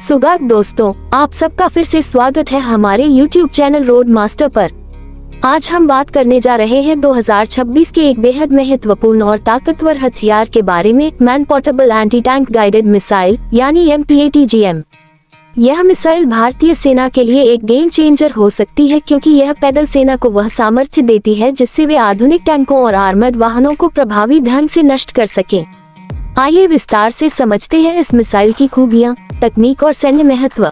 सुगात दोस्तों, आप सबका फिर से स्वागत है हमारे YouTube चैनल रोड मास्टर पर। आज हम बात करने जा रहे हैं 2026 के एक बेहद महत्वपूर्ण और ताकतवर हथियार के बारे में, man portable anti tank guided missile यानी MPATGM। यह मिसाइल भारतीय सेना के लिए एक गेम चेंजर हो सकती है, क्योंकि यह पैदल सेना को वह सामर्थ्य देती है जिससे वे आधुनिक टैंकों और आर्मर्ड वाहनों को प्रभावी ढंग से नष्ट कर सकें। आइए विस्तार से समझते हैं इस मिसाइल की खूबियां, तकनीक और सैन्य महत्व।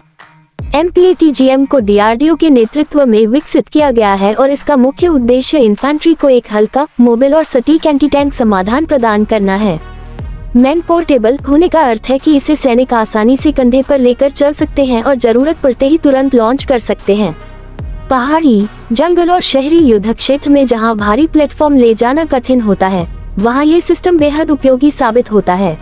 MPATGM को DRDO के नेतृत्व में विकसित किया गया है और इसका मुख्य उद्देश्य इन्फेंट्री को एक हल्का, मोबाइल और सटीक एंटी टैंक समाधान प्रदान करना है। मैन पोर्टेबल होने का अर्थ है कि इसे सैनिक आसानी से कंधे पर लेकर चल सकते हैं और जरूरत पड़ते ही तुरंत लॉन्च कर सकते हैं। पहाड़ी, जंगल और शहरी युद्ध क्षेत्र में जहां भारी प्लेटफॉर्म ले जाना कठिन होता है, वहां ये सिस्टम बेहद उपयोगी साबित होता है।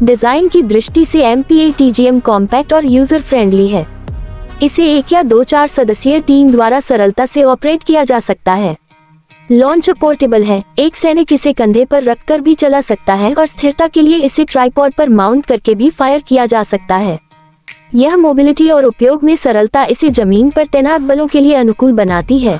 डिजाइन की दृष्टि से MPATGM कॉम्पैक्ट और यूजर फ्रेंडली है। इसे एक या 2-4 सदस्यीय टीम द्वारा सरलता से ऑपरेट किया जा सकता है। लॉन्च पोर्टेबल है, एक सैनिक इसे कंधे पर रखकर भी चला सकता है और स्थिरता के लिए इसे ट्राइपॉड पर माउंट करके भी फायर किया जा सकता है। यह मोबिलिटी और उपयोग में सरलता इसे जमीन पर तैनात बलों के लिए अनुकूल बनाती है।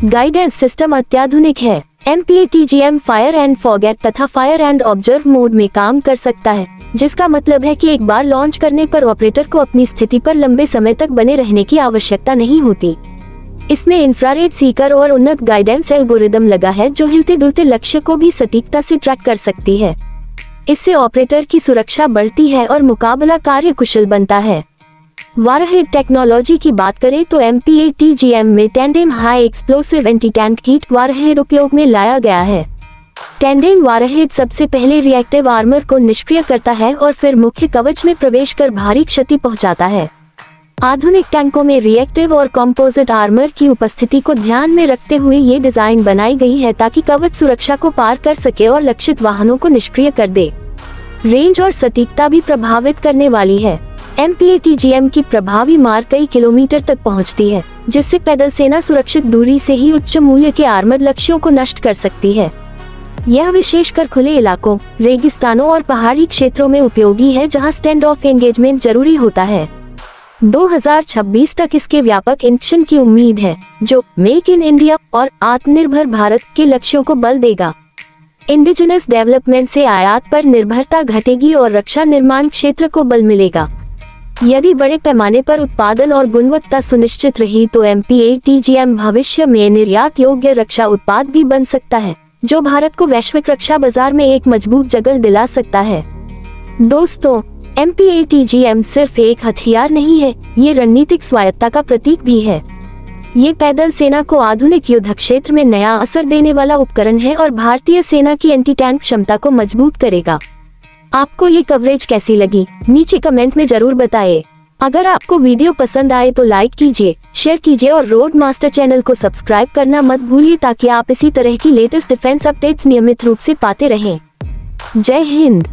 गाइडेंस सिस्टम अत्याधुनिक है। MPATGM फायर एंड फॉरगेट तथा फायर एंड ऑब्जर्व मोड में काम कर सकता है, जिसका मतलब है कि एक बार लॉन्च करने पर ऑपरेटर को अपनी स्थिति पर लंबे समय तक बने रहने की आवश्यकता नहीं होती। इसमें इंफ्रारेड सीकर और उन्नत गाइडेंस एल्गोरिदम लगा है जो हिलते डुलते लक्ष्य को भी सटीकता से ट्रैक कर सकती है। इससे ऑपरेटर की सुरक्षा बढ़ती है और मुकाबला कार्यकुशल बनता है। वारहेड टेक्नोलॉजी की बात करें तो MPATGM में tandem high explosive anti tank heat warhead उपयोग में लाया गया है। टैंडेम वारहेड सबसे पहले रिएक्टिव आर्मर को निष्क्रिय करता है और फिर मुख्य कवच में प्रवेश कर भारी क्षति पहुंचाता है। आधुनिक टैंकों में रिएक्टिव और कंपोजिट आर्मर की उपस्थिति को ध्यान में रखते हुए ये डिजाइन बनाई गई है ताकि कवच सुरक्षा को पार कर सके और लक्षित वाहनों को निष्क्रिय कर दे। रेंज और सटीकता भी प्रभावित करने वाली है। MPATGM की प्रभावी मार कई किलोमीटर तक पहुंचती है, जिससे पैदल सेना सुरक्षित दूरी से ही उच्च मूल्य के आर्मर्ड लक्ष्यों को नष्ट कर सकती है। यह विशेषकर खुले इलाकों, रेगिस्तानों और पहाड़ी क्षेत्रों में उपयोगी है, जहां स्टैंड ऑफ एंगेजमेंट जरूरी होता है। 2026 तक इसके व्यापक इंजेक्शन की उम्मीद है, जो मेक इन इंडिया और आत्मनिर्भर भारत के लक्ष्यों को बल देगा। इंडिजिनस डेवलपमेंट से आयात पर निर्भरता घटेगी और रक्षा निर्माण क्षेत्र को बल मिलेगा। यदि बड़े पैमाने पर उत्पादन और गुणवत्ता सुनिश्चित रही तो MPATGM भविष्य में निर्यात योग्य रक्षा उत्पाद भी बन सकता है, जो भारत को वैश्विक रक्षा बाजार में एक मजबूत जगह दिला सकता है। दोस्तों, MPATGM सिर्फ एक हथियार नहीं है, ये रणनीतिक स्वायत्ता का प्रतीक भी है। ये पैदल सेना को आधुनिक युद्ध क्षेत्र में नया असर देने वाला उपकरण है और भारतीय सेना की एंटी टैंक क्षमता को मजबूत करेगा। आपको ये कवरेज कैसी लगी, नीचे कमेंट में जरूर बताएं। अगर आपको वीडियो पसंद आए तो लाइक कीजिए, शेयर कीजिए और रोड मास्टर चैनल को सब्सक्राइब करना मत भूलिए, ताकि आप इसी तरह की लेटेस्ट डिफेंस अपडेट्स नियमित रूप से पाते रहें। जय हिंद।